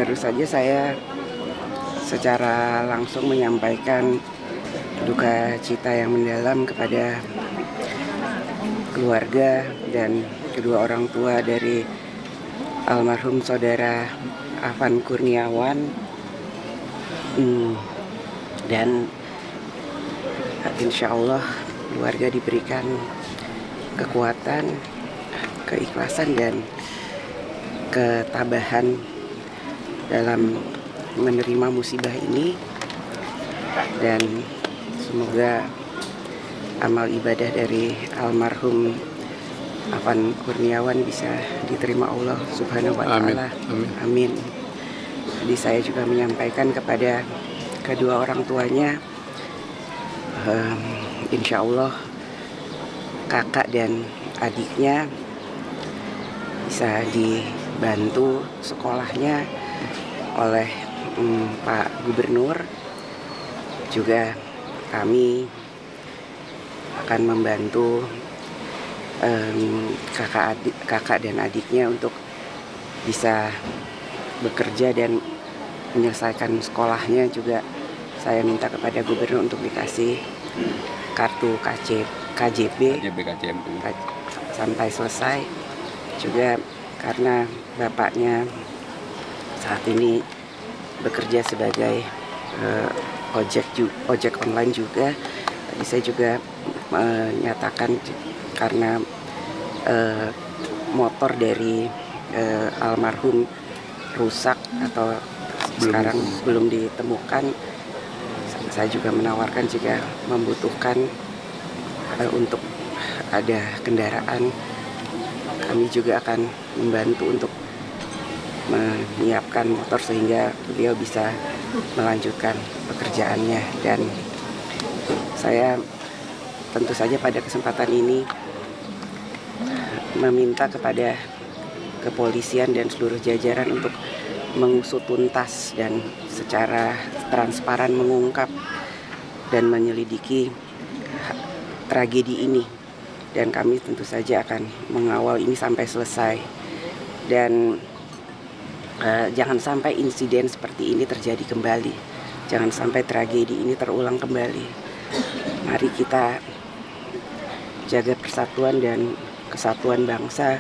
Baru saja saya secara langsung menyampaikan duka cita yang mendalam kepada keluarga dan kedua orang tua dari almarhum saudara Afan Kurniawan, dan insya Allah keluarga diberikan kekuatan, keikhlasan dan ketabahan dalam menerima musibah ini, dan semoga amal ibadah dari almarhum Afan Kurniawan bisa diterima Allah Subhanahu wa Ta'ala. Amin. Jadi saya juga menyampaikan kepada kedua orang tuanya, insya Allah kakak dan adiknya bisa dibantu sekolahnya oleh Pak Gubernur. Juga kami akan membantu kakak dan adiknya untuk bisa bekerja dan menyelesaikan sekolahnya. Juga saya minta kepada Gubernur untuk dikasih kartu KJB sampai selesai. Juga karena bapaknya saat ini bekerja sebagai ojek online juga. Tadi saya juga menyatakan karena motor dari almarhum rusak atau sekarang belum ditemukan, saya juga menawarkan jika membutuhkan untuk ada kendaraan, kami juga akan membantu untuk menyiapkan motor sehingga beliau bisa melanjutkan pekerjaannya. Dan saya tentu saja pada kesempatan ini meminta kepada kepolisian dan seluruh jajaran untuk mengusut tuntas dan secara transparan mengungkap dan menyelidiki tragedi ini. Dan kami tentu saja akan mengawal ini sampai selesai. Dan jangan sampai insiden seperti ini terjadi kembali. Jangan sampai tragedi ini terulang kembali. Mari kita jaga persatuan dan kesatuan bangsa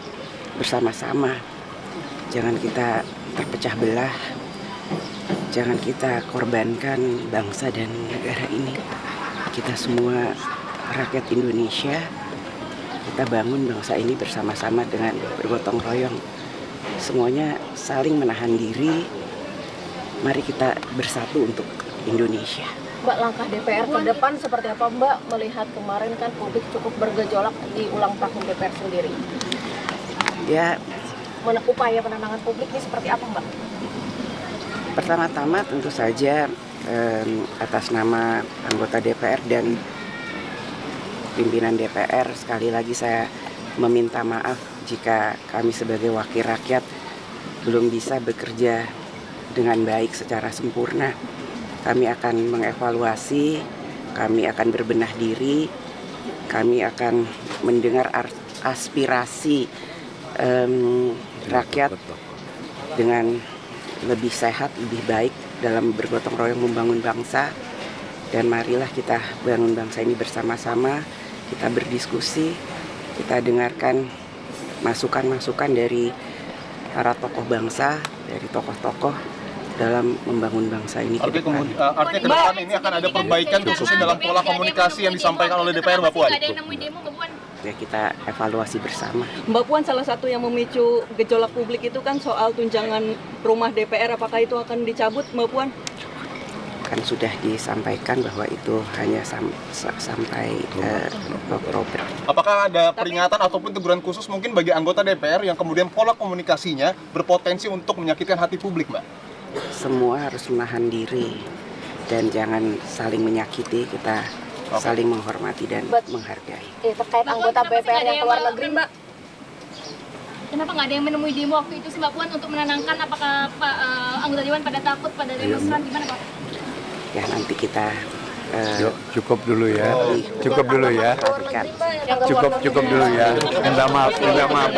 bersama-sama. Jangan kita terpecah belah. Jangan kita korbankan bangsa dan negara ini. Kita semua rakyat Indonesia. Kita bangun bangsa ini bersama-sama dengan bergotong royong. Semuanya saling menahan diri. Mari kita bersatu untuk Indonesia. Mbak, langkah DPR ke depan seperti apa Mbak? Melihat kemarin kan publik cukup bergejolak di ulang tahun DPR sendiri. Ya, Upaya penenangan publik ini seperti apa Mbak? Pertama-tama tentu saja atas nama anggota DPR dan pimpinan DPR, sekali lagi saya meminta maaf jika kami sebagai wakil rakyat belum bisa bekerja dengan baik secara sempurna. Kami akan mengevaluasi, kami akan berbenah diri, kami akan mendengar aspirasi rakyat dengan lebih sehat, lebih baik dalam bergotong royong membangun bangsa. Dan marilah kita bangun bangsa ini bersama-sama, kita berdiskusi, kita dengarkan masukan-masukan dari para tokoh bangsa, dari tokoh-tokoh dalam membangun bangsa ini. Artinya ke depan ini akan ada perbaikan khususnya dalam pola komunikasi yang disampaikan oleh DPR, Mbak Puan? Ya, kita evaluasi bersama. Mbak Puan, salah satu yang memicu gejolak publik itu kan soal tunjangan rumah DPR. Apakah itu akan dicabut, Mbak Puan? Kan sudah disampaikan bahwa itu hanya sampai Oktober. Apakah ada peringatan ataupun teguran khusus mungkin bagi anggota DPR yang kemudian pola komunikasinya berpotensi untuk menyakitkan hati publik, Mbak? Semua harus menahan diri dan jangan saling menyakiti. Kita saling menghormati dan menghargai. Terkait anggota BPR yang keluar negeri, Mbak. Kenapa nggak ada yang menemui demo waktu itu, Mbak Puan, untuk menenangkan? Apakah anggota Dewan pada takut pada demonstran? Gimana, Pak? Ya, nanti kita cukup dulu ya. Cukup dulu ya. Cukup dulu ya. Minta maaf. Minta maaf.